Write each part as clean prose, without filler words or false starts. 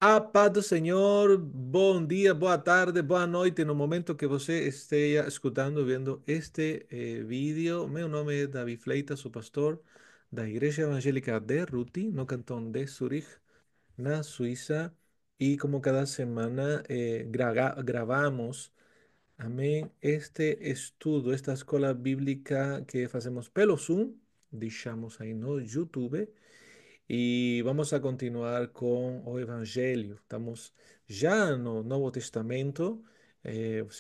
A paz do Senhor, bom dia, boa tarde, boa noite. No momento que você esteja escutando, vendo este vídeo, meu nome é Davi Fleitas, sou pastor da Igreja Evangélica de Ruti, no cantão de Zurich, na Suíça. E como cada semana gravamos, amém, este estudo, esta escola bíblica que fazemos pelo Zoom, deixamos aí no YouTube. E vamos a continuar com o Evangelho. Estamos já no Novo Testamento.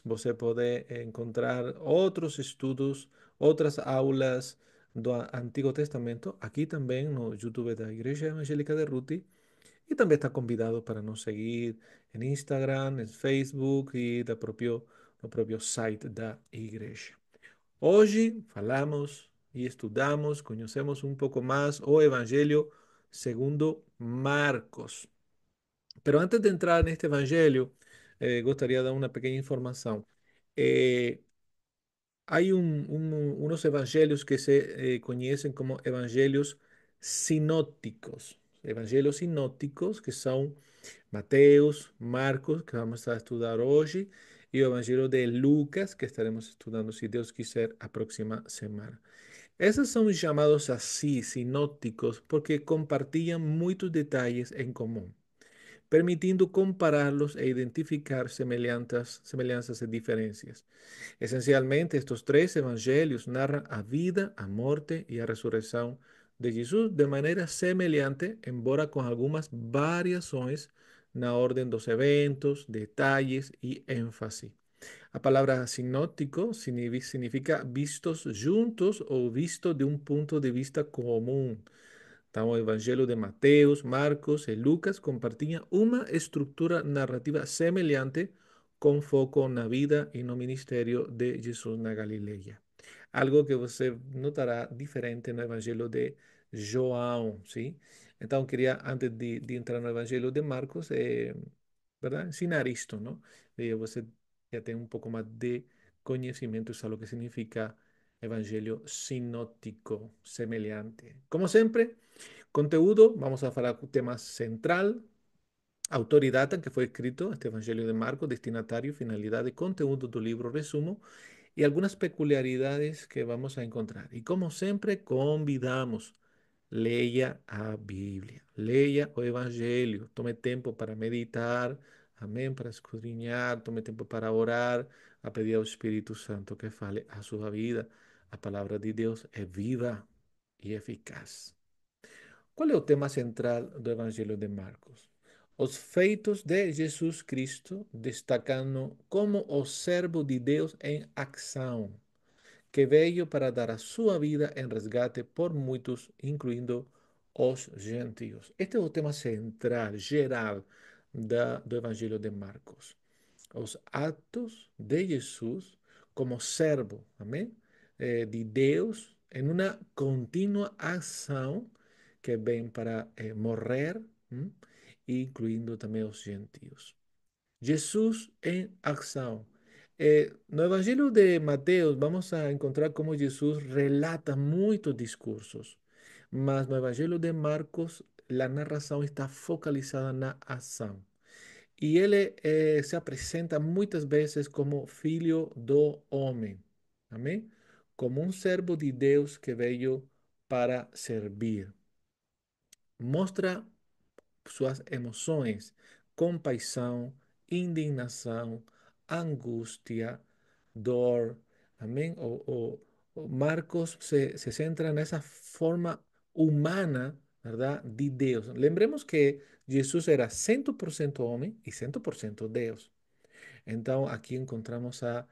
Você pode encontrar outros estudos, outras aulas do Antigo Testamento aqui também no YouTube da Igreja Evangélica de Ruti. E também está convidado para nos seguir em Instagram, em Facebook e no próprio site da igreja. Hoje falamos e estudamos, conhecemos um pouco mais o Evangelho segundo Marcos. Pero antes de entrar neste Evangelho, gostaria de dar uma pequena informação. Eh, Hay unos evangelios que se conocen como evangelios sinópticos. Evangelios sinópticos que son Mateus, Marcos, que vamos a estudiar hoy, y el Evangelio de Lucas, que estaremos estudiando, si Dios quiser, a próxima semana. Esos son llamados así, sinópticos, porque compartían muchos detalles en común, permitiendo compararlos e identificar semejanzas y diferencias. Esencialmente, estos tres evangelios narran a vida, a muerte y a resurrección de Jesús de manera semelhante, embora con algunas variaciones na orden dos eventos, detalles y énfasis. La palabra sinóptico significa vistos juntos o visto de un punto de vista común. Então, o Evangelho de Mateus, Marcos e Lucas compartilham uma estrutura narrativa semelhante com foco na vida e no ministério de Jesus na Galileia. Algo que você notará diferente no Evangelho de João, sim? Então, queria, antes de entrar no Evangelho de Marcos, ¿verdad? Ensinar isto, não? Você já tem um pouco mais de conhecimento sobre o que significa Evangelho sinótico, semelhante. Como sempre, conteúdo, vamos a hablar del tema central, autoridad en que fue escrito este Evangelio de Marcos, destinatario, finalidad y conteúdo del libro resumo y algunas peculiaridades que vamos a encontrar. Y como siempre, convidamos, leia a Biblia, leia o Evangelio, tome tiempo para meditar, amén, para escudriñar, tome tiempo para orar, a pedir al Espíritu Santo que fale a su vida. La palabra de Dios es viva y eficaz. Qual é o tema central do Evangelho de Marcos? Os feitos de Jesus Cristo, destacando como o servo de Deus em ação, que veio para dar a sua vida em resgate por muitos, incluindo os gentios. Este é o tema central, geral, do Evangelho de Marcos. Os atos de Jesus como servo, amém? De Deus em uma contínua ação que vem para morrer, incluindo também os gentios. Jesus em ação. No Evangelho de Mateus, vamos a encontrar como Jesus relata muitos discursos, mas no Evangelho de Marcos, a narração está focalizada na ação. E ele se apresenta muitas vezes como filho do homem, amém? Como um servo de Deus que veio para servir. Mostra suas emoções, compaixão, indignação, angústia, dor, amém? O Marcos se centra nessa forma humana, verdade, de Deus. Lembremos que Jesus era 100% homem e 100% Deus. Então, aqui encontramos a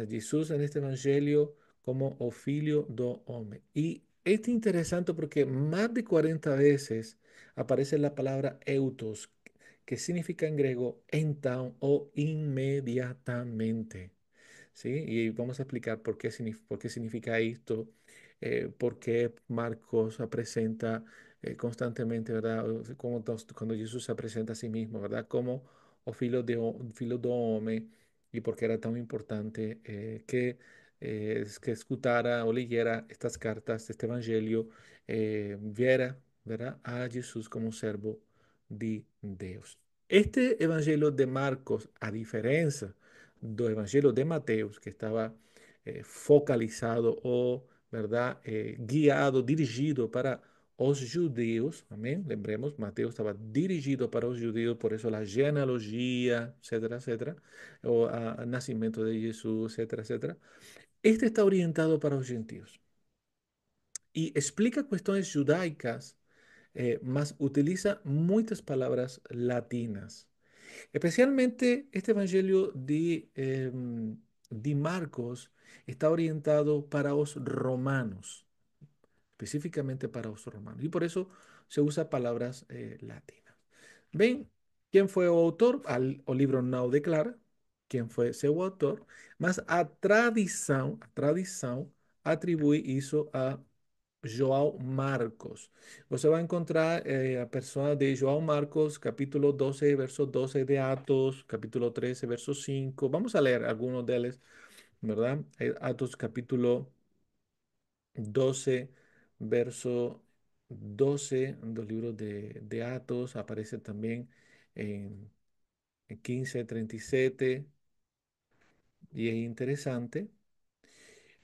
Jesus neste evangelho como o filho do homem. E é interessante porque mais de 40 vezes aparece a palavra eutos, que significa em grego então ou imediatamente. ¿Sí? Y vamos a explicar por qué significa esto, por qué Marcos se presenta constantemente, ¿verdad? Cuando Jesús se presenta a sí mismo, ¿verdad? Como o filo do hombre y por qué era tan importante que escutara o leyera estas cartas, este evangelio, viera, ¿verdad? A Jesús como servo de Dios. Este evangelio de Marcos, a diferencia del evangelio de Mateus, que estaba focalizado o, ¿verdad?, guiado, dirigido para os judeus, amén. Lembremos, Mateus estaba dirigido para os judeus, por eso la genealogía, etcétera, etcétera, o nacimiento de Jesús, etcétera, etcétera. Este está orientado para los gentios y explica cuestiones judaicas, mas utiliza muchas palabras latinas. Especialmente este Evangelio de Marcos está orientado para los romanos, específicamente para los romanos, y por eso se usa palabras latinas. ¿Ven quién fue el autor? O libro no declara quién fue su autor, mas a tradição atribui isso a João Marcos. Você vai encontrar a persona de João Marcos, capítulo 12, verso 12 de Atos, capítulo 13, verso 5. Vamos a leer algunos de ellos, ¿verdad? Atos, capítulo 12, verso 12 del libro de Atos. Aparece también en 15:37 y es interesante.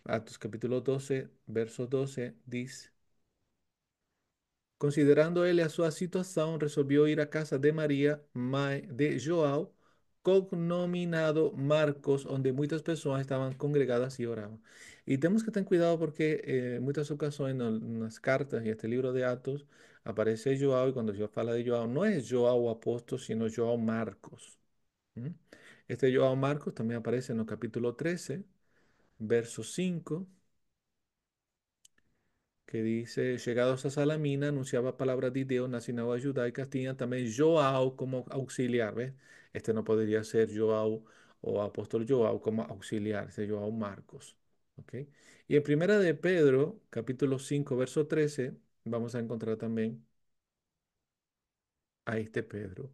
Atos, capítulo 12, verso 12 dice. Considerando ele a sua situação, resolveu ir à casa de Maria, mãe de João, cognominado Marcos, onde muitas pessoas estavam congregadas e oravam. E temos que ter cuidado porque em muitas ocasiões nas cartas e este livro de Atos aparece João e quando Deus fala de João, não é João o apóstolo, sino João Marcos. ¿Mm? Este João Marcos também aparece no capítulo 13, verso 5, que dice, llegados a Salamina, anunciaba palabras de Dios en la sinagoga judaica, tenía también Joao como auxiliar, ¿ves? Este no podría ser Joao o apóstol Joao como auxiliar, este Joao Marcos, ¿ok? Y en Primera de Pedro, capítulo 5 verso 13 vamos a encontrar también a este Pedro,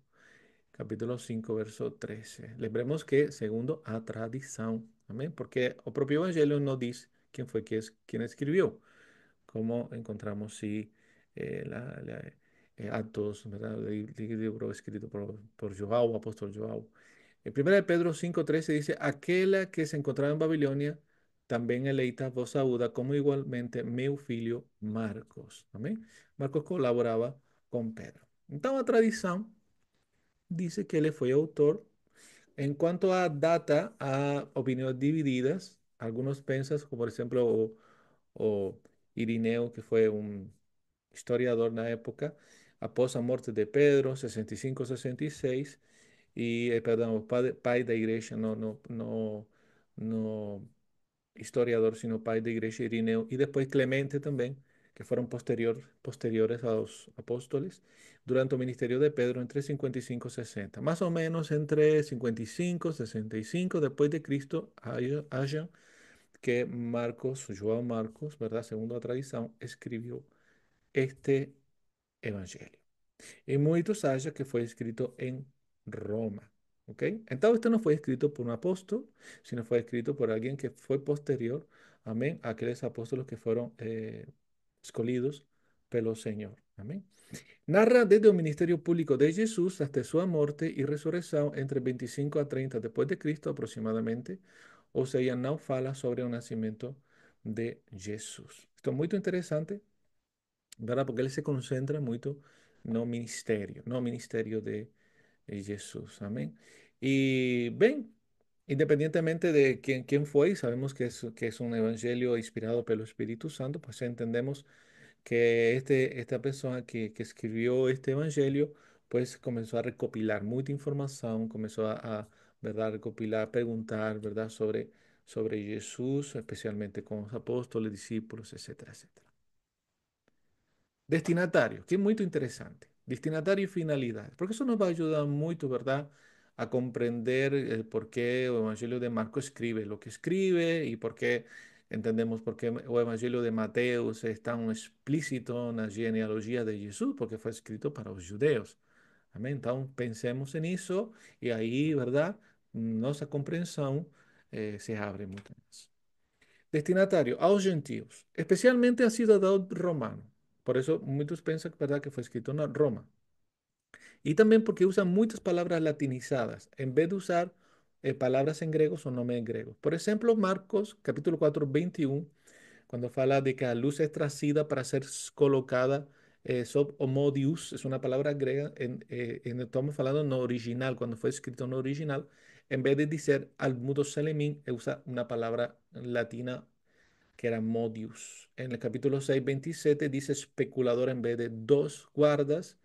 capítulo 5 verso 13. Lembremos que, segundo, a tradición, amén, porque el propio Evangelio no dice quién fue quien escribió. Como encontramos si Actos, ¿verdad? El libro escrito por Joao, apóstol Joao. En 1 de Pedro 5:13 dice, aquella que se encontraba en Babilonia, también eleita vos saúda, como igualmente meu filho Marcos. Amén. Marcos colaboraba con Pedro. Entonces, la tradición dice que él fue autor. En cuanto a data, a opiniones divididas, algunos piensan, como por ejemplo, o Irineo, que fue un historiador en la época, após a muerte de Pedro, 65-66, y, perdón, o pai da igreja, no historiador, sino pai da igreja Irineo, y después Clemente también, que fueron posteriores a los apóstoles, durante el ministerio de Pedro entre 55 y 60. Más o menos entre 55 y 65 después de Cristo, haya que Marcos, João Marcos, ¿verdad? Segundo la tradición, escribió este evangelio. Y muchos haya que fue escrito en Roma. ¿Ok? Entonces, esto no fue escrito por un apóstol, sino fue escrito por alguien que fue posterior, amén, a aquellos apóstoles que fueron escogidos pelo Señor. Amén. Narra desde el ministerio público de Jesús hasta su muerte y resurrección entre 25 a 30 después de Cristo aproximadamente, o sea, no fala sobre el nacimiento de Jesús. Esto es muy interesante, ¿verdad? Porque él se concentra mucho no ministerio de Jesús. Amén. Y ven, independientemente de quién fue, sabemos que es un evangelio inspirado por el Espíritu Santo, pues entendemos que esta persona que escribió este evangelio, pues comenzó a recopilar mucha información, comenzó ¿verdad? Recopilar, preguntar, ¿verdad? Sobre Jesús, especialmente con los apóstoles, discípulos, etcétera, etcétera. Destinatario, que es muy interesante. Destinatario y finalidad, porque eso nos va a ayudar mucho, ¿verdad? A comprender el por qué el Evangelio de Marcos escribe lo que escribe y por qué entendemos por qué el Evangelio de Mateo es tan explícito en la genealogía de Jesús, porque fue escrito para los judeos. Amén. Entonces pensemos en eso y ahí, ¿verdad? Nuestra comprensión se abre mucho más. Destinatario, a los gentios, especialmente a ciudadanos romanos. Por eso muchos piensan, ¿verdad?, que fue escrito en Roma. Y también porque usan muchas palabras latinizadas, en vez de usar palabras en griego, son nombres en griego. Por ejemplo, Marcos capítulo 4 21 cuando fala de que la luz es tracida para ser colocada sob homodius, es una palabra griega, estamos hablando no original, cuando fue escrito no original, en vez de decir al mudo selemín, usa una palabra latina que era modius. En el capítulo 6 27 dice especulador en vez de dos guardas.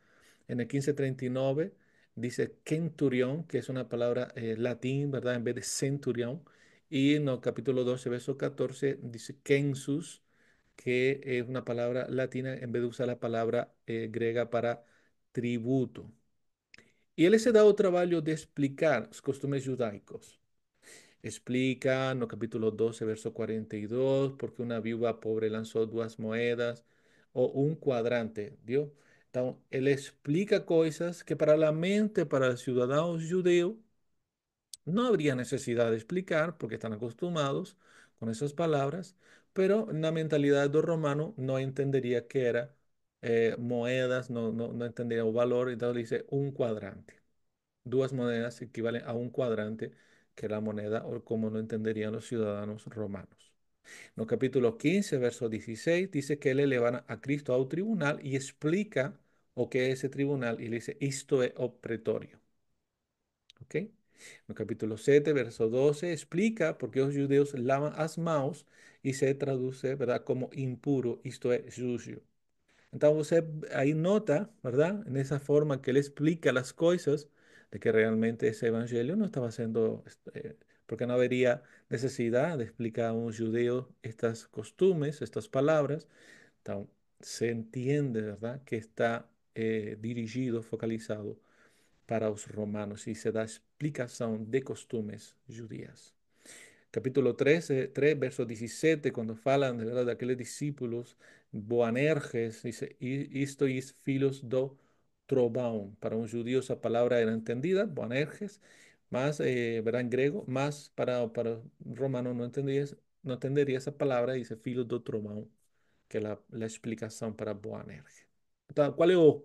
En el 1539 dice centurión, que es una palabra latín, ¿verdad? En vez de centurión. Y en el capítulo 12 verso 14 dice census, que es una palabra latina en vez de usar la palabra griega para tributo. Y él se da o trabalho de explicar los costumbres judaicos. Explica no capítulo 12 verso 42, porque una viuva pobre lanzó dos moedas o un cuadrante, ¿vio? Entonces, él explica cosas que para la mente, para el ciudadano judío, no habría necesidad de explicar porque están acostumbrados con esas palabras, pero en la mentalidad del romano no entendería qué era moedas, no entendería el valor, entonces dice un cuadrante. Dos monedas equivalen a un cuadrante, que es la moneda, o como lo entenderían los ciudadanos romanos. En el capítulo 15, verso 16, dice que él eleva a Cristo a un tribunal y explica o qué es ese tribunal y le dice, esto es o pretorio. ¿Ok? En el capítulo 7, verso 12, explica por qué los judíos lavan las manos y se traduce, ¿verdad?, como impuro, esto es sucio. Entonces usted ahí nota, ¿verdad? En esa forma que él explica las cosas, de que realmente ese evangelio no estaba siendo, porque no habría necesidad de explicar a un judío estas costumbres, estas palabras. Entonces se entiende, ¿verdad? Que está dirigido, focalizado para los romanos y se da explicación de costumbres judías. Capítulo 13, 3, verso 17, cuando falan de, verdad, de aquellos discípulos, Boanerges, dice, esto es filos do trovão. Para un judío esa palabra era entendida, Boanerges, más, ¿verdad? En griego, más para un romano no entendería esa palabra, dice filos do trovão, que es la explicación para Boanerges. Entonces, ¿cuál es el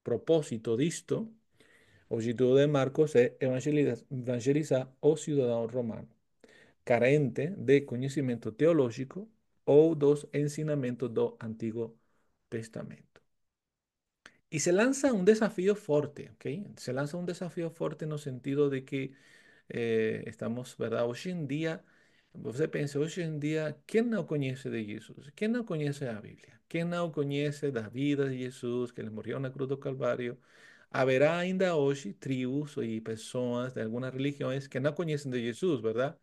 propósito de esto? O objetivo de Marcos es evangelizar o ciudadano romano carente de conhecimento teológico ou dos ensinamentos do Antigo Testamento. Y se lanza un desafío fuerte, ¿ok? Se lanza un desafío fuerte en el sentido de que estamos, ¿verdad? Hoy en día, você pensa, hoy en día, ¿quién no conoce de Jesús? ¿Quién no conoce la Biblia? ¿Quién no conoce la vida de Jesús, que le murió en la cruz do Calvario? Haverá ainda hoje tribus y personas de algunas religiones que no conocen de Jesús, ¿verdad?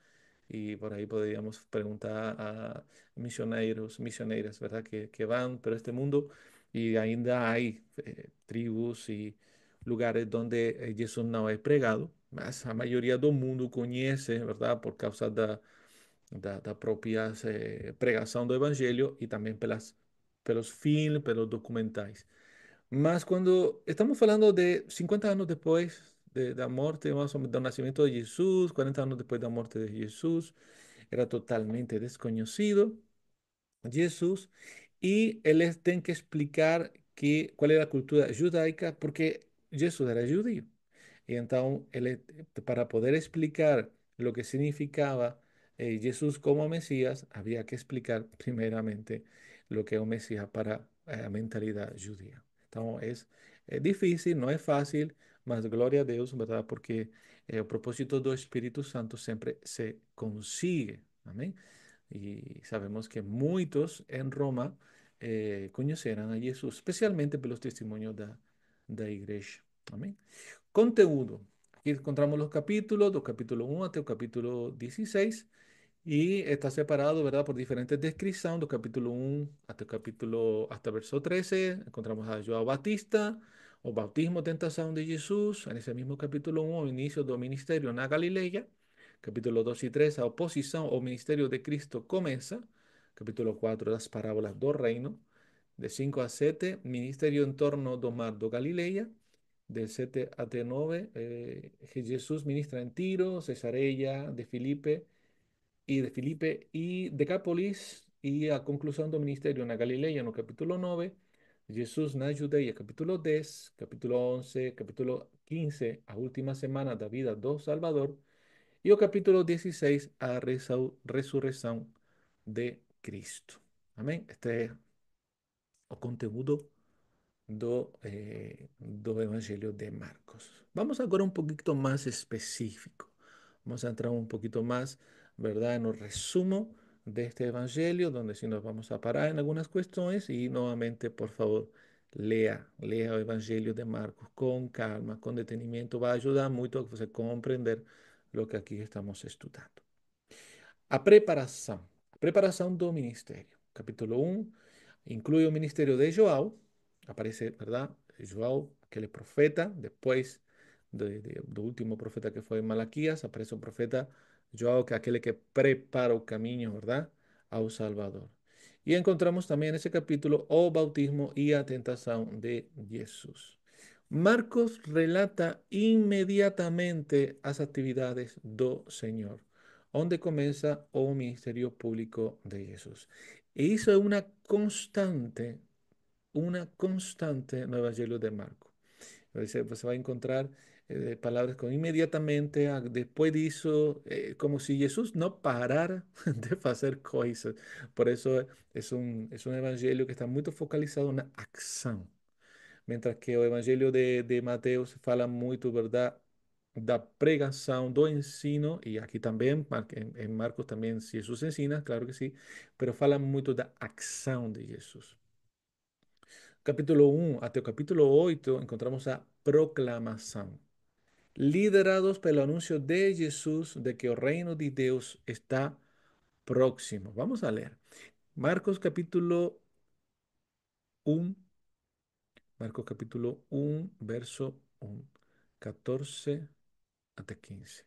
Y por ahí podríamos preguntar a misioneros, misioneras, ¿verdad? Que van por este mundo y ainda hay tribus y lugares donde Jesús no es pregado, mas a maioria do mundo conhece, verdade? Por causa da própria pregação do Evangelho e também pelos filmes, pelos documentais. Mas quando estamos falando de 50 anos depois da morte, mais ou menos, do nascimento de Jesus, 40 anos depois da morte de Jesus, era totalmente desconhecido Jesus y él les tiene que explicar cuál es la cultura judaica porque Jesús era judío. Y entonces, para poder explicar lo que significaba Jesús como Mesías, había que explicar primeramente lo que es un Mesías para la mentalidad judía. Entonces, es difícil, no es fácil, mas gloria a Dios, ¿verdad? Porque el propósito del Espíritu Santo siempre se consigue. Amén. Y sabemos que muchos en Roma conhecerán a Jesús, especialmente pelos testimonios da igreja. Amém? Conteúdo. Aquí encontramos los capítulos, do capítulo 1 até o capítulo 16, y está separado, ¿verdad?, por diferentes descripciones, do capítulo 1 hasta el capítulo, hasta verso 13. Encontramos a João Batista, o bautismo, tentación de Jesús, en ese mismo capítulo 1, o inicio do ministerio na Galileia. Capítulo 2 y 3, a oposición o ministerio de Cristo comienza. Capítulo 4, las parábolas do reino. De 5 a 7, ministerio en torno do mar do Galileia. De 7 a 9, Jesús ministra en Tiro, Cesarea, de Filipe y Decápolis. Y a conclusión do ministerio en la Galileia, en el capítulo 9. Jesus na Judeia, capítulo 10, capítulo 11, capítulo 15, a última semana da vida do Salvador, e o capítulo 16, a ressurreição de Cristo. Amém? Este é o conteúdo do Evangelho de Marcos. Vamos agora um pouquinho mais específico. Vamos a entrar un poquito más, ¿verdad?, en el resumen de este Evangelio, donde sí nos vamos a parar en algunas cuestiones y nuevamente, por favor, lea el Evangelio de Marcos con calma, con detenimiento, va a ayudar mucho a você comprender lo que aquí estamos estudiando. A preparação do ministério. Capítulo 1 inclui o ministério de João, aparece, ¿verdad? João, aquele profeta, depois do último profeta que foi Malaquias, aparece o profeta João, que é aquele que prepara o caminho, ¿verdad?, ao Salvador. E encontramos também nesse capítulo o bautismo e a tentação de Jesus. Marcos relata inmediatamente as atividades do Senhor, onde comienza o ministerio público de Jesús. E isso é uma constante no Evangelho de Marcos. Você vai encontrar palavras como imediatamente, depois disso, como se Jesus não parara de fazer coisas. Por isso é um evangelho que está muito focalizado na ação. Mientras que o Evangelho de Mateus fala muito, verdade, da pregação, do ensino, e aqui também, em Marcos também Jesus ensina, claro que sim, pero fala muito da ação de Jesus. Capítulo 1 até o capítulo 8 encontramos a proclamação. Liderados pelo anúncio de Jesus de que o reino de Deus está próximo. Vamos a ler. Marcos capítulo 1, Marcos capítulo 1, verso 1, 14 até 15.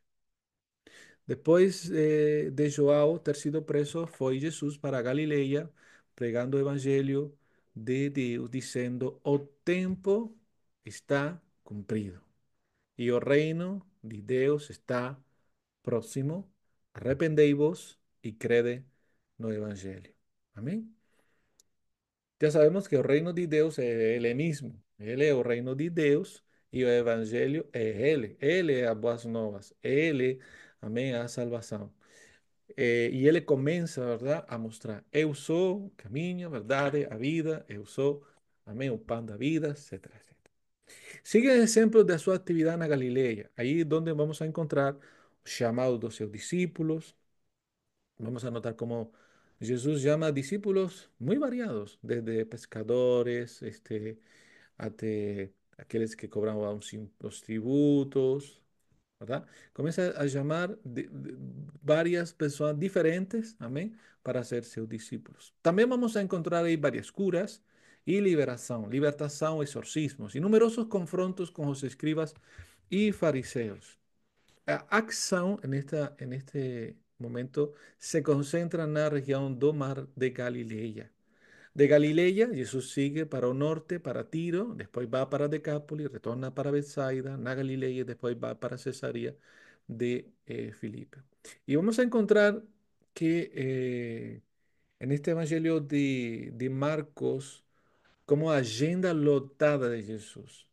Depois de João ter sido preso, foi Jesus para a Galileia, pregando o evangelho de Deus, dizendo: o tempo está cumprido e o reino de Deus está próximo. Arrependei-vos e crede no evangelho. Amém? Já sabemos que o reino de Deus é Ele mesmo. Ele é o reino de Deus e o evangelho é Ele. Ele é as boas novas. Ele, amém, a salvação. E ele começa, verdade, a mostrar: eu sou o caminho, a verdade, a vida, eu sou, amém, o pão da vida, etc, etc. Sigue o exemplo da sua atividade na Galileia, aí onde vamos a encontrar o chamado dos seus discípulos. Vamos a notar cómo Jesús llama a discípulos muy variados, desde pescadores, hasta aquellos que cobraban los tributos, ¿verdad? Comienza a llamar varias personas diferentes, amén, para ser sus discípulos. También vamos a encontrar ahí varias curas y liberación, libertación, exorcismos y numerosos confrontos con los escribas y fariseos. A acção neste momento se concentra na região do Mar de Galileia. De Galileia, Jesus sigue para o norte, para Tiro, depois vai para Decápolis, retorna para Betsaida, na Galileia, depois vai para Cesaria de Filipe. E vamos a encontrar que en este Evangelio de Marcos, como a agenda lotada de Jesus.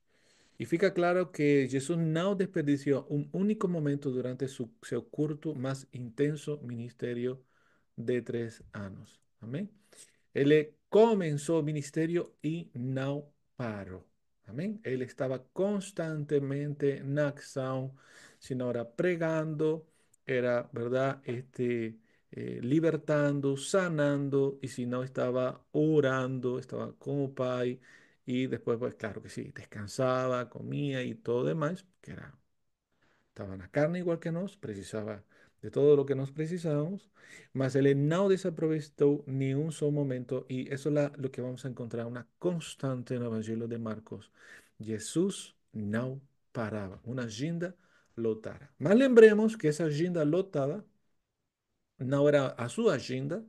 E fica claro que Jesus não desperdiciou um único momento durante seu curto, mas intenso ministério de 3 anos. Amém? Ele começou o ministério e não parou. Amém? Ele estava constantemente na ação, se não era pregando, era, verdade, libertando, sanando, e se não estava orando, estava com o Pai, y después, pues claro que sí, descansaba, comía y todo demás, que era, estaba en la carne igual que nos, precisaba de todo lo que nos precisábamos, mas él no desaprovechó ni un solo momento y eso es lo que vamos a encontrar, una constante en el Evangelio de Marcos. Jesús no paraba, una agenda lotada. Mas lembremos que esa agenda lotada não era a sua agenda,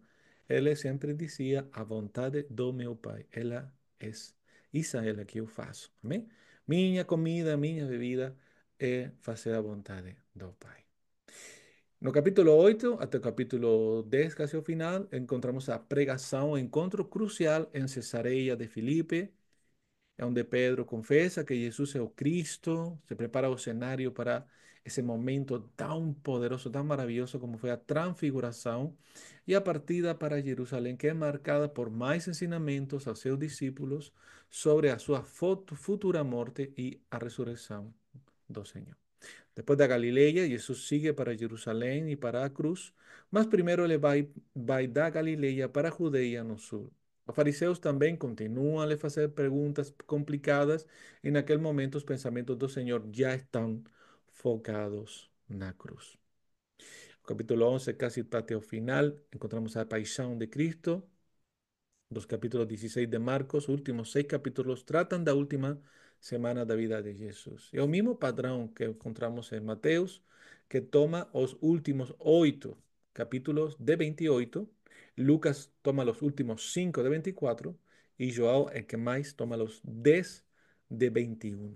ele sempre dizia: a vontade do meu Pai, ela é, isso é ela que eu faço. Amém? Minha comida, minha bebida é fazer a vontade do Pai. No capítulo 8 até o capítulo 10, casi ao final, encontramos a pregação, o encontro crucial em Cesareia de Filipe, onde Pedro confessa que Jesus é o Cristo, se prepara o cenário para esse momento tão poderoso, tão maravilhoso como foi a transfiguração e a partida para Jerusalém, que é marcada por mais ensinamentos aos seus discípulos sobre a sua futura morte e a ressurreição do Senhor. Depois da Galileia, Jesus sigue para Jerusalém e para a cruz, mas primeiro ele vai da Galileia para a Judeia no sul. Os fariseus também continuam a lhe fazer perguntas complicadas e naquele momento os pensamentos do Senhor já estão focados na cruz. O capítulo 11, casi até o final, encontramos a paixão de Cristo. Los capítulos 16 de Marcos, últimos 6 capítulos, tratan da última semana da vida de Jesus. É o mesmo padrão que encontramos em Mateus, que toma os últimos 8 capítulos de 28, Lucas toma os últimos 5 de 24 e João é que mais toma os 10 de 21.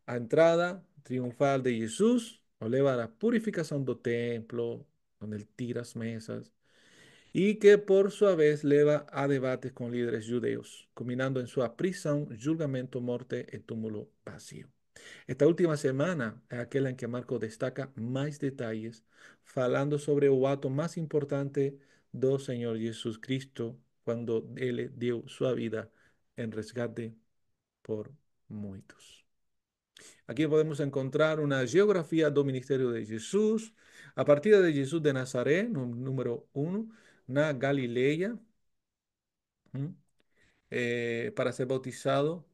A entrada triunfal de Jesus o leva a la purificação do templo, onde ele tira as mesas, y que por su vez lleva a debates con líderes judeos, culminando en su prisión, julgamento, muerte y túmulo vacío. Esta última semana es aquella en que Marcos destaca más detalles, falando sobre el acto más importante do Señor Jesús Cristo cuando Él dio su vida en resgate por muchos. Aquí podemos encontrar una geografía del ministerio de Jesús, a partir de Jesús de Nazaret, número 1, na Galileia, ¿m? Para ser bautizado,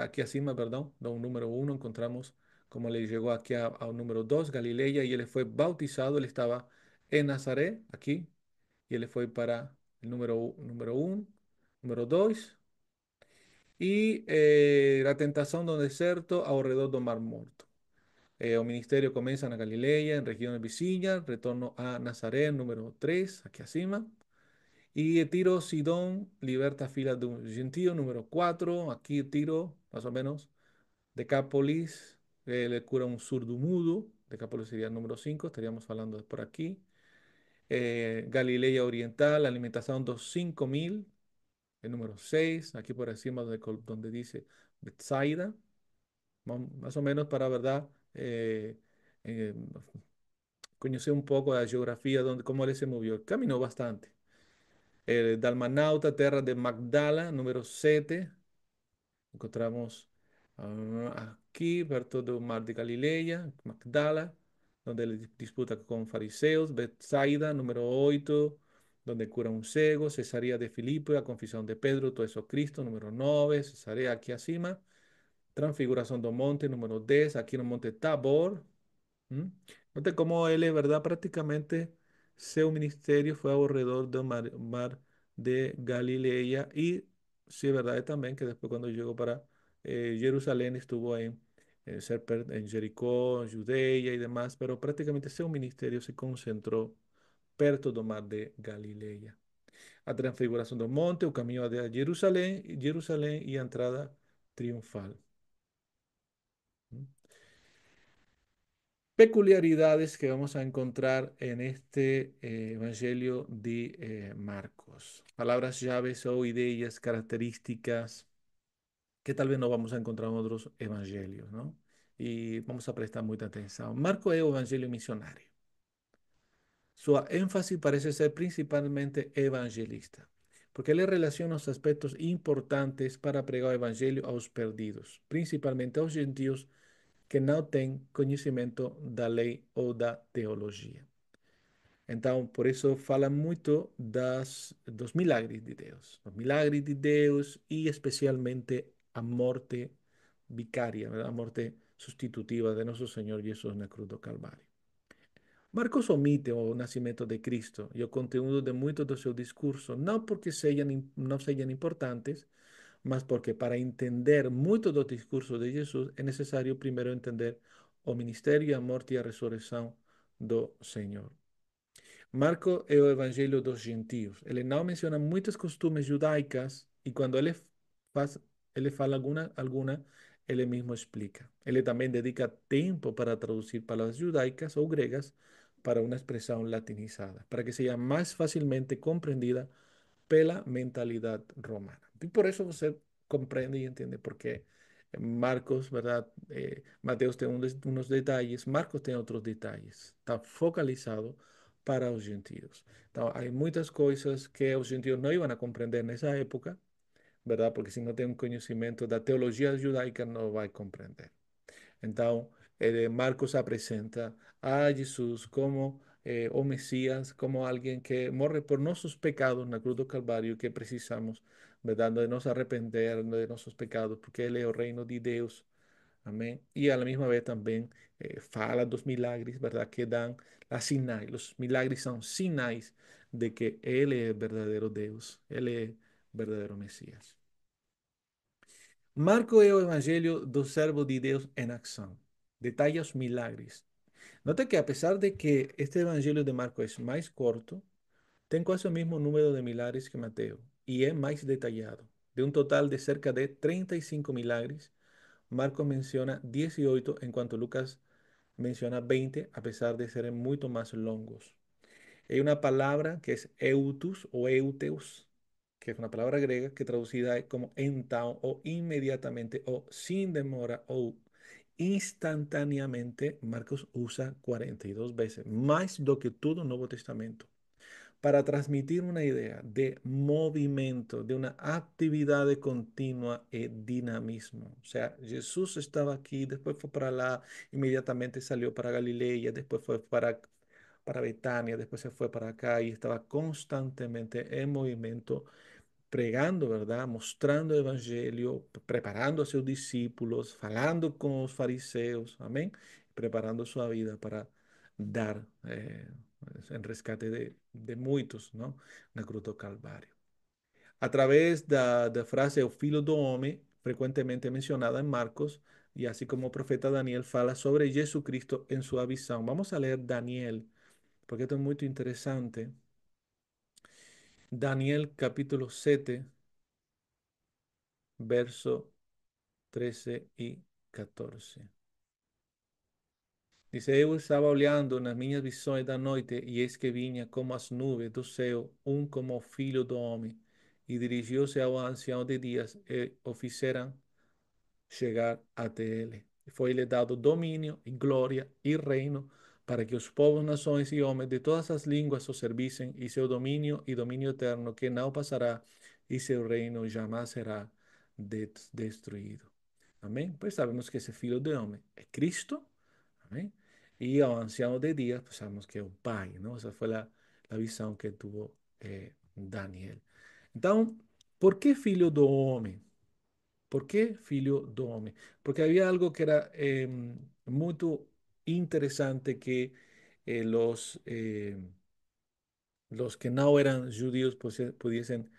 aquí acima, perdón, no, número 1, encontramos como le llegó aquí al número 2, Galileia, y él fue bautizado, él estaba en Nazaret, aquí, y él fue para el número 1, número 2, y la tentación del desierto alrededor del Mar Muerto. El ministerio comienza en Galileia, en regiones vizinhas, retorno a Nazaret, número 3, aquí acima. Y Tiro, Sidón, liberta filas de un gentío, número 4. Aquí Tiro, más o menos. Decápolis, le cura un surdo mudo. Decápolis sería el número 5, estaríamos hablando de por aquí. Galilea Oriental, alimentación de 5.000, el número 6. Aquí por encima donde dice Bethsaida, más o menos para, ¿verdad? Eh, Conocer un poco la geografía, cómo él se movió. Caminó bastante. Dalmanauta, terra de Magdala, número 7. Encontramos aquí, perto do Mar de Galileia, Magdala, donde ele disputa con fariseos. Betsaida, número 8, donde cura un cego. Cesarea de Filipe, a confesión de Pedro, todo eso Cristo, número 9. Cesarea aquí acima. Transfiguración do Monte, número 10, aquí en el Monte Tabor. ¿Mm? Note cómo él, ¿verdad? Prácticamente su ministerio fue alrededor del mar de Galilea y sí, ¿verdad? También que después cuando llegó para Jerusalén estuvo en Jericó, Judea y demás, pero prácticamente su ministerio se concentró perto del mar de Galilea. A transfiguración del monte, el camino de Jerusalén y entrada triunfal. ¿Mm? Peculiaridades que vamos a encontrar en este Evangelio de Marcos. Palabras llaves o ideas características que tal vez no vamos a encontrar en otros evangelios, ¿no? Y vamos a prestar mucha atención. Marcos es un evangelio misionario. Su énfasis parece ser principalmente evangelista, porque él relaciona los aspectos importantes para pregar el evangelio a los perdidos, principalmente a los gentios que não têm conhecimento da lei ou da teologia. Então, por isso fala muito dos milagres de Deus. Os milagres de Deus e especialmente a morte vicária, a morte substitutiva de nosso Senhor Jesus na cruz do Calvário. Marcos omite o nascimento de Cristo e o conteúdo de muitos dos seus discursos, não porque não sejam importantes, mas porque para entender muitos dos discursos de Jesus é necessário primeiro entender o ministério, a morte e a ressurreição do Senhor. Marco é o evangelho dos gentios. Ele não menciona muitas costumes judaicas e quando ele fala alguma, ele mesmo explica. Ele também dedica tempo para traduzir palavras judaicas ou gregas para uma expressão latinizada, para que seja mais facilmente compreendida pela mentalidade romana. E por isso você comprende y entiende por qué Marcos, ¿verdad? Mateos tiene unos detalles, Marcos tiene otros detalles. Está focalizado para los gentiles. Entonces, hay muchas cosas que los gentiles no iban a comprender en esa época, ¿verdad? Porque si no tienen conocimiento de la teología judaica, no va a comprender. Então, Marcos apresenta a Jesus como o Mesías, como alguien que morre por nuestros pecados na cruz do Calvário, que precisamos, verdade, de nos arrepender de nossos pecados, porque Ele é o reino de Deus. Amém. E a mesma vez também fala dos milagres, verdade, que dão as sinais. Os milagres são sinais de que Ele é verdadeiro Deus, Ele é verdadeiro Messias. Marco é o evangelho do servo de Deus em ação. Detalla os milagres. Nota que a pesar de que este evangelio de Marco es más corto, tem quase o mismo número de milagres que Mateo y es más detallado. De un total de cerca de 35 milagres, Marcos menciona 18 en cuanto Lucas menciona 20 a pesar de ser mucho más longos. Hay una palabra que es eutus o euteus, que es una palabra griega que traducida es como en town o inmediatamente o sin demora o instantáneamente. Marcos usa 42 veces, más do que todo el Nuevo Testamento, para transmitir una idea de movimiento, de una actividad de continua y dinamismo. O sea, Jesús estaba aquí, después fue para allá, inmediatamente salió para Galilea, después fue para Betania, después se fue para acá y estaba constantemente en movimiento, pregando, ¿verdad? Mostrando el evangelio, preparando a sus discípulos, falando con los fariseos, amén, preparando su vida para dar en rescate de muchos, ¿no? Na cruz do Calvário. A través da frase o filho do homem, frecuentemente mencionada en Marcos, y así como el profeta Daniel fala sobre Jesucristo en su visión. Vamos a leer Daniel, porque esto es muy interesante. Daniel capítulo 7, verso 13 y 14. Dice, eu estava olhando nas minhas visões da noite, e eis que vinha como as nuvens do céu, como o filho do homem, e dirigiu-se ao ancião de dias, e o fizeram chegar até ele. E foi-lhe dado domínio e glória e reino, para que os povos, nações e homens de todas as línguas o servissem, e seu domínio e domínio eterno, que não passará, e seu reino jamais será destruído. Amém? Pues sabemos que esse filho de homem é Cristo. Amém? Y al anciano de días, pues sabemos que es un pai, ¿no? Esa fue la visión que tuvo Daniel. Entonces, ¿por qué filho do homem? ¿Por qué filho do homem? Porque había algo que era muy interesante que los que no eran judíos pudiesen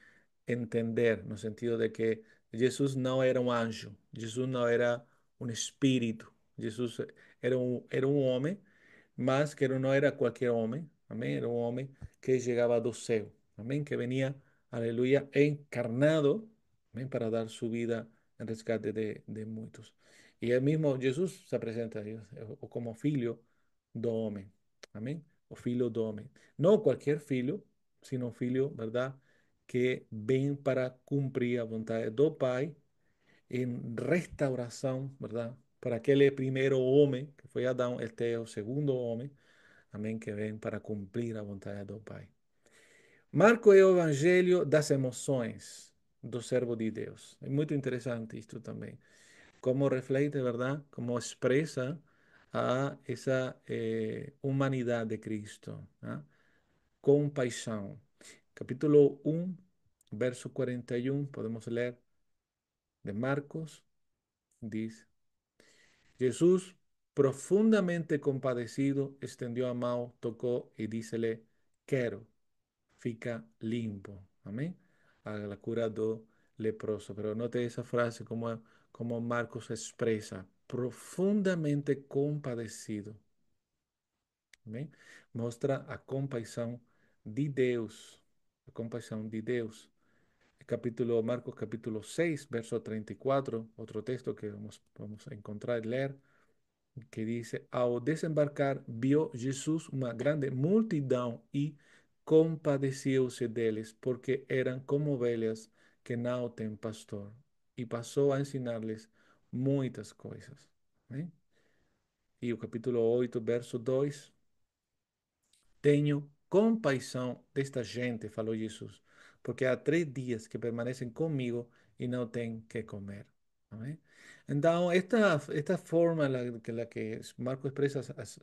entender, en el sentido de que Jesús no era un anjo, Jesús no era un espíritu, Jesús era un hombre, mas que no era cualquier hombre, amén, era un hombre que llegaba do céu, amén, que venía, aleluya, encarnado, amén, para dar su vida en rescate de muchos. Y el mismo Jesús se presenta a Dios como filho do homem, amén, o filho do homem. No cualquier filho, sino un filho, ¿verdad? Que ven para cumprir a vontade do Pai em restauração, ¿verdad? Para aquele primeiro homem, que foi Adão, este é o segundo homem, amém, que vem para cumprir a vontade do Pai. Marco é o evangelho das emoções do servo de Deus. É muito interessante isto também. Como reflete, ¿verdad? Como expresa a esa humanidad de Cristo, ¿ah? Compaixão. Capítulo 1, verso 41, podemos leer de Marcos, dice, Jesús, profundamente compadecido, extendió a mano, tocó y dícele, quiero, fica limpo. Amén. A la cura do leproso. Pero note esa frase como Marcos expresa, profundamente compadecido. Amém? Mostra a compaixão de Deus. A compaixão de Deus. Capítulo, Marcos capítulo 6, verso 34, otro texto que vamos a encontrar y leer, que dice, ao desembarcar, vio Jesús una grande multidão e compadeceu-se deles, porque eran como ovelhas que não têm pastor. y pasó a ensinarles muitas coisas. Amém? E o capítulo 8, verso 2: Tenho compaixão desta gente, falou Jesus, porque há 3 dias que permanecem comigo e não têm que comer. Amém? Então, esta forma la que Marco expressa as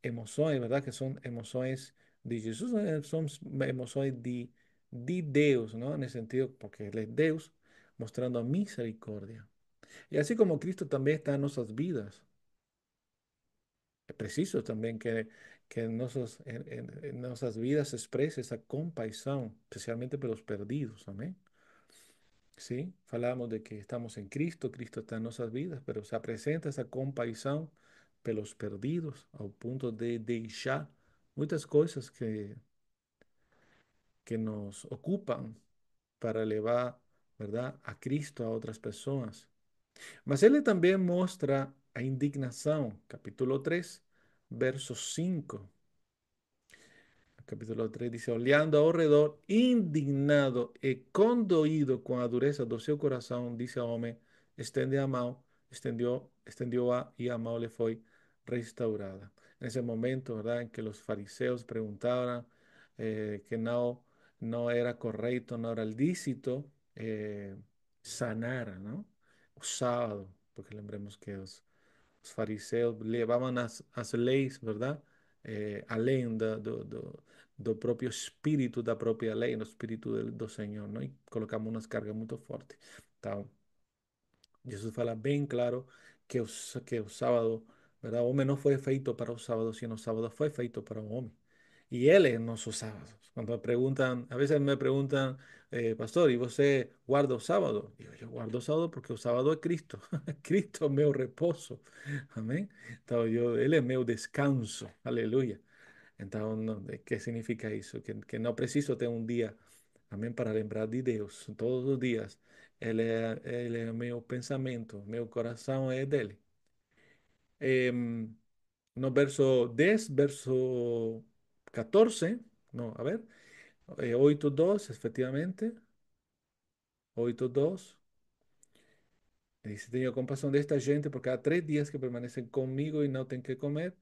emoções, ¿verdad? Que são emoções de Jesus, são emoções de Deus, ¿no? Nesse sentido, porque Ele é Deus, mostrando a misericórdia. E assim como Cristo também está em nossas vidas, é preciso também que em nossas vidas se expresse essa compaixão, especialmente pelos perdidos, amém? Sim, falamos de que estamos em Cristo, Cristo está em nossas vidas, mas se apresenta essa compaixão pelos perdidos, ao ponto de deixar muitas coisas que nos ocupam para levar, verdade, a Cristo a outras pessoas. Mas ele também mostra a indignação, capítulo 3, verso 5. Capítulo 3 dice, olhando ao redor, indignado e condoído com a dureza do seu coração, disse ao homem, estende a mão, estendeu-a e a mão lhe foi restaurada. Nesse momento, ¿verdad? En que os fariseus perguntaram que não era correto, não era lícito sanar, não? O sábado, porque lembremos que os fariseus levavam as leis, verdade? Além do próprio espírito da própria lei, no espírito do Senhor, não? E colocamos umas cargas muito fortes. Então, Jesus fala bem claro que o sábado, verdade? O homem não foi feito para o sábado, sino o sábado foi feito para o homem. E ele é nosso sábado. Quando me perguntam, a vezes me perguntam, pastor, e você guarda o sábado? Eu guardo o sábado porque o sábado é Cristo. Cristo é meu repouso. Amém? Então, ele é meu descanso. Aleluia. Então, que significa isso? Que não preciso ter um dia, amém, para lembrar de Deus. Todos os dias. Ele é meu pensamento, meu coração é dele. No verso 10, verso 14, no, a ver, 8:2, efectivamente, 8:2, dice, tengo compasión de esta gente porque há 3 días que permanecen conmigo y no tienen que comer.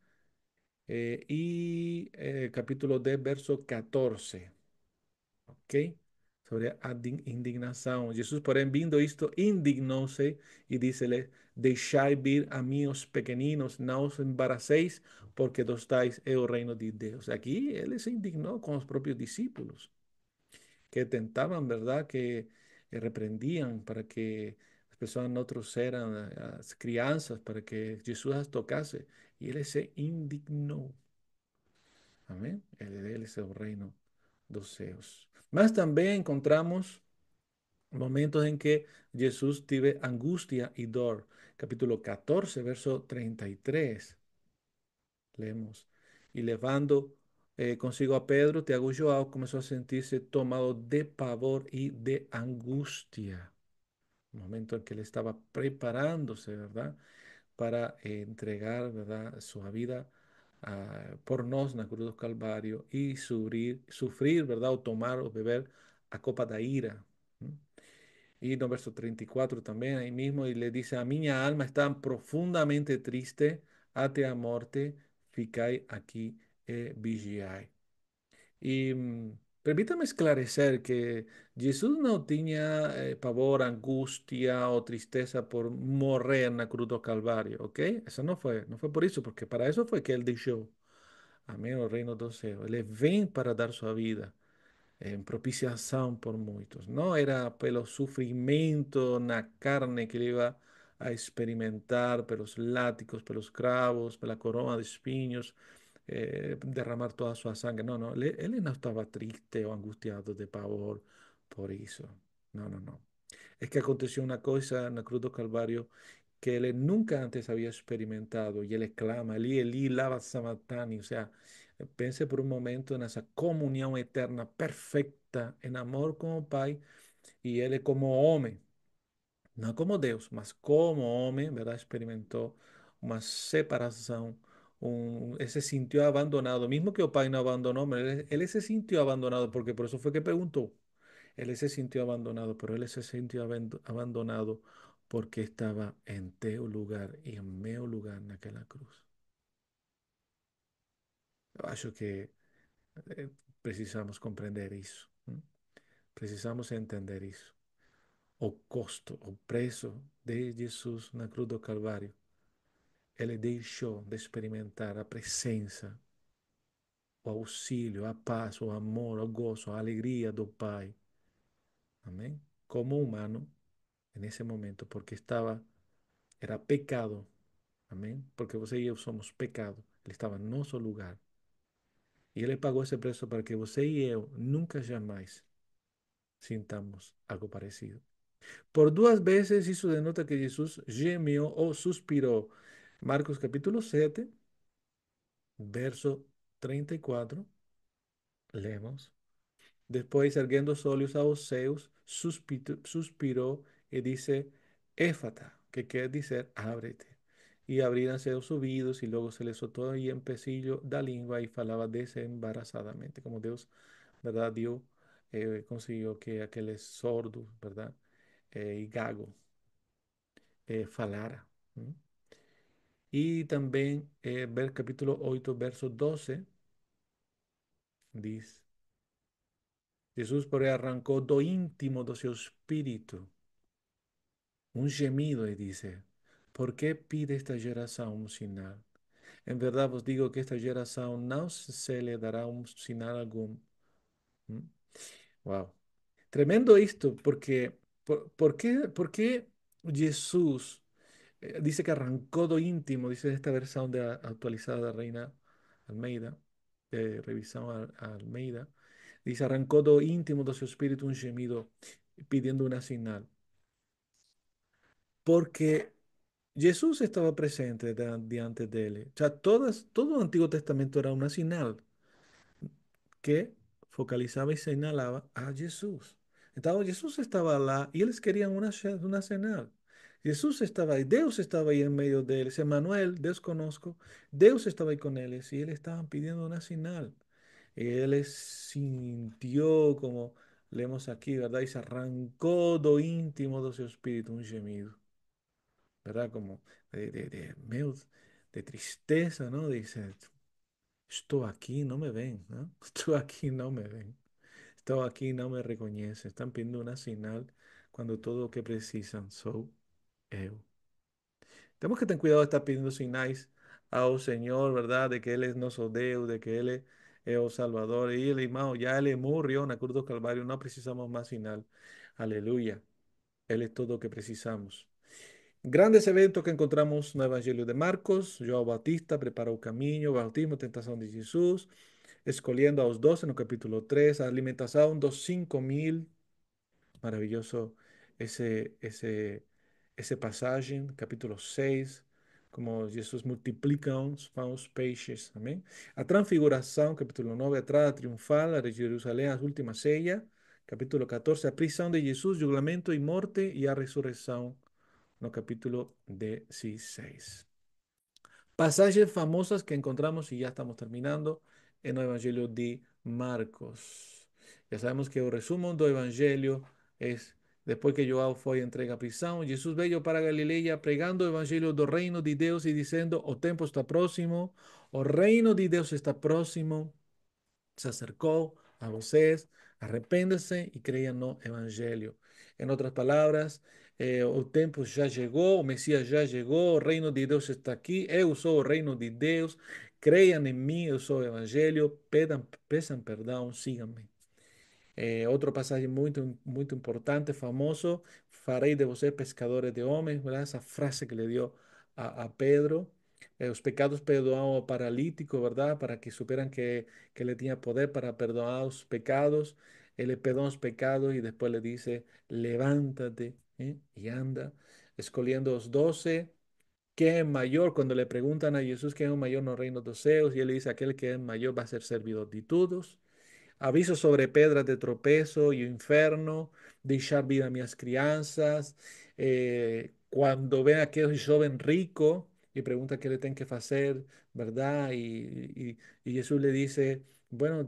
Y capítulo 10, verso 14, ¿ok? Sobre a indignação. Jesus, porém, vindo isto, indignou-se e disse-lhe, deixai vir a mim os pequeninos, não os embaraceis, porque dos tais é o reino de Deus. Aqui ele se indignou com os próprios discípulos, que tentaban, ¿verdad? Que reprendían para que las personas no trouxeran las crianças, para que Jesús las tocase. Y él se indignó. Amén. Él es el reino dos céus. Mas também encontramos momentos en que Jesús tiene angustia y dor. Capítulo 14, verso 33. Leemos. Y levando consigo a Pedro, Tiago y João, comenzó a sentirse tomado de pavor y de angustia. Un momento en que él estaba preparándose, ¿verdad? Para entregar, ¿verdad? Su vida por nos na cruz do Calvario y sufrir, ¿verdad? O tomar o beber a copa da ira. ¿Mm? Y no verso 34 también, ahí mismo, y le dice, a minha alma está profundamente triste, até a morte, ficai aqui e vigiai. Y permítame esclarecer que Jesús no tenía pavor, angustia o tristeza por morrer en la cruz del Calvario, ¿ok? Eso no fue por eso, porque para eso fue que Él deixou, amén, o reino dos céus. Ele vem para dar sua vida en propiciação por muitos. Não era pelo sofrimento na carne que ele iba a experimentar, pelos látigos, pelos cravos, pela corona de espinhos, derramar toda a sua sangue. Não, não, ele não estava triste ou angustiado de pavor por isso. Não, não, não. Es que aconteció una cosa en la cruz del Calvario que él nunca antes había experimentado y él exclama, Eli, Eli, lama sabachthani, o sea, pense por un momento en esa comunión eterna perfecta en amor con el Pai y él como hombre, no como Deus, mas como hombre, ¿verdad? Experimentó una separación, él se sintió abandonado, mismo que el Pai no abandonó, pero él se sintió abandonado porque por eso fue que preguntó. Él se sintió abandonado, pero él se sintió abandonado Porque estava em teu lugar e em meu lugar naquela cruz. Eu acho que eh, precisamos compreender isso. Precisamos entender isso. O custo, o preço de Jesus na cruz do Calvário. Ele deixou de experimentar a presença, o auxílio, a paz, o amor, o gozo, a alegria do Pai. Amém? Como humano, nesse momento, porque era pecado. Amém? Porque você e eu somos pecado. Ele estava no nosso lugar. E ele pagou esse preço para que você e eu nunca jamais sintamos algo parecido. Por duas vezes isso denota que Jesus gemeu ou suspirou. Marcos capítulo 7, verso 34, lemos. Depois, erguendo os olhos aos céus, suspirou e disse, Éfata, que quer dizer, ábrete. E abriram-se os ouvidos e logo se lhe soltou aí empecilho da língua e falava desembarazadamente, como Deus, verdade, dio, conseguiu que aqueles sordos, verdade, e gago, falara. E também, ver capítulo 8, verso 12, diz, Jesus, porém, arrancou do íntimo do seu espírito un gemido y dice, ¿por qué pide esta geração un sinal? En verdad os digo que esta geração no se le dará un sinal alguno. ¿Mm? Wow. Tremendo esto, porque, por qué Jesús dice que arrancó do íntimo, dice esta versión actualizada de Reina Almeida, de revisión a Almeida, dice, arrancó do íntimo de su espíritu un gemido pidiendo una señal. Porque Jesús estaba presente diante de él. O sea, todo el Antiguo Testamento era una señal que focalizaba y señalaba a Jesús. Entonces Jesús estaba lá y ellos querían una señal. Jesús estaba ahí, Dios estaba ahí en medio de ellos. Emmanuel, Dios conozco, Dios estaba ahí con ellos y él estaban pidiendo una señal. Y él sintió, como leemos aquí, ¿verdad? Y se arrancó do íntimo de su espíritu un gemido. ¿Verdad? Como de tristeza, ¿no? Dice, estoy aquí, no me ven, ¿no? Estoy aquí, no me ven. Estoy aquí, no me reconocen. Están pidiendo una señal cuando todo lo que precisan soy yo. Tenemos que tener cuidado de estar pidiendo señales al Señor, ¿verdad? De que Él es nuestro Dios, de que Él es el Salvador. Y Él, hermano, ya Él murió en la cruz del Calvario, no precisamos más señal. Aleluya. Él es todo lo que precisamos. Grandes eventos que encontramos no Evangelio de Marcos, João Batista prepara o caminho, bautismo, tentação de Jesus, escolhendo aos 12 no capítulo 3, a alimentação dos 5.000, maravilhoso esse passagem, capítulo 6, como Jesus multiplica os peixes, amém? A transfiguração, capítulo 9, a entrada triunfal a Jerusalém, a última ceia, capítulo 14, a prisão de Jesus, julgamento e morte e a ressurreição no capítulo 16. Pasajes famosas que encontramos, y ya estamos terminando, en el Evangelio de Marcos. Ya sabemos que el resumen del Evangelio es, después que João fue entregue a prisão, Jesús veio para Galileia pregando o Evangelio do reino de Deus e dizendo, o tempo está próximo, o reino de Deus está próximo, se acercó a vocês, arrepéndanse y crean no Evangelio. En otras palabras, o tiempo ya llegó, o Mesías ya llegó, el reino de Dios está aquí, eu sou o reino de Deus, crean en mí, eu sou o Evangelio, peçam perdão, síganme. Otro pasaje muy importante, famoso, farei de vocês pescadores de homens, ¿verdad? Esa frase que le dio a Pedro. Los pecados perdonados al paralítico, ¿verdad? Para que supieran que le tenía poder para perdonar los pecados. Él le perdona los pecados y después le dice, levántate, y anda, escogiendo los 12. ¿Quién es mayor? Cuando le preguntan a Jesús quién es mayor en el reino de los cielos, y él dice, aquel que es mayor va a ser servidor de todos. Aviso sobre pedras de tropezo y inferno, deixar vida a minhas crianças. Cuando ven a aquel joven rico y pregunta qué le tienen que hacer, ¿verdad? Y Jesús le dice, bueno,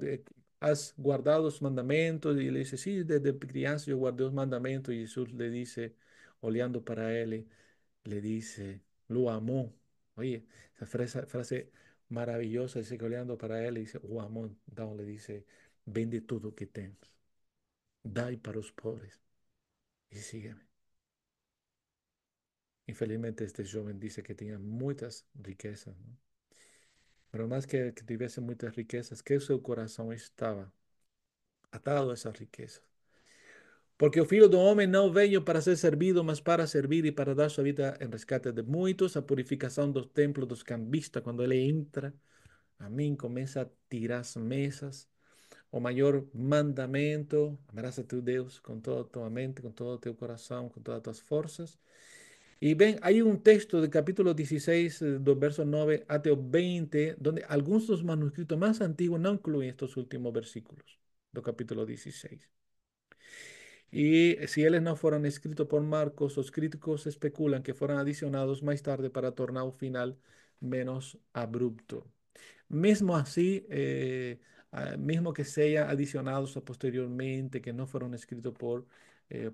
has guardado los mandamientos. Y le dice, sí, desde criança yo guardé los mandamientos. Y Jesús le dice, olhando para ele, le dice, lo amó. Oye, esa frase maravillosa, dice que olhando para él, dice, o amó. Entonces le dice, vende todo que tens, dai para los pobres y sígueme. Infelizmente este joven dice que tenía muchas riquezas, ¿no? Pero más que tuviese muchas riquezas, que su corazón estaba atado a esas riquezas. Porque el Filho do Homem não veio para ser servido, mas para servir e para dar sua vida em rescate de muitos. A purificação do templo dos cambistas, quando ele entra, amém, começa a tirar as mesas. O maior mandamento, amarás a teu Deus com toda a tua mente, com todo o teu coração, com todas as tuas forças. Y ven, hay un texto del capítulo 16, dos versos 9 hasta el 20, donde algunos de los manuscritos más antiguos no incluyen estos últimos versículos del capítulo 16. Y si ellos no fueron escritos por Marcos, los críticos especulan que fueron adicionados más tarde para tornar un final menos abrupto. Mismo así, mismo que sean adicionados a posteriormente, que no fueron escritos por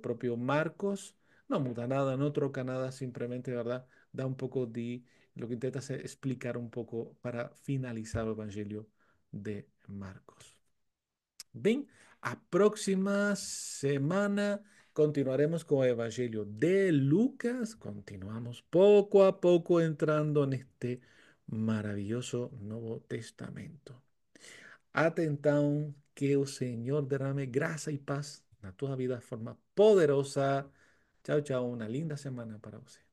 propio Marcos, no muda nada, no troca nada, simplemente, ¿verdad? Da un poco de, lo que intenta hacer, explicar un poco para finalizar el Evangelio de Marcos. Bien, a próxima semana continuaremos con el Evangelio de Lucas. Continuamos poco a poco entrando en este maravilloso Nuevo Testamento. Até então, que o Senhor derrame graça e paz na tua vida de forma poderosa. Tchau, tchau. Uma linda semana para você.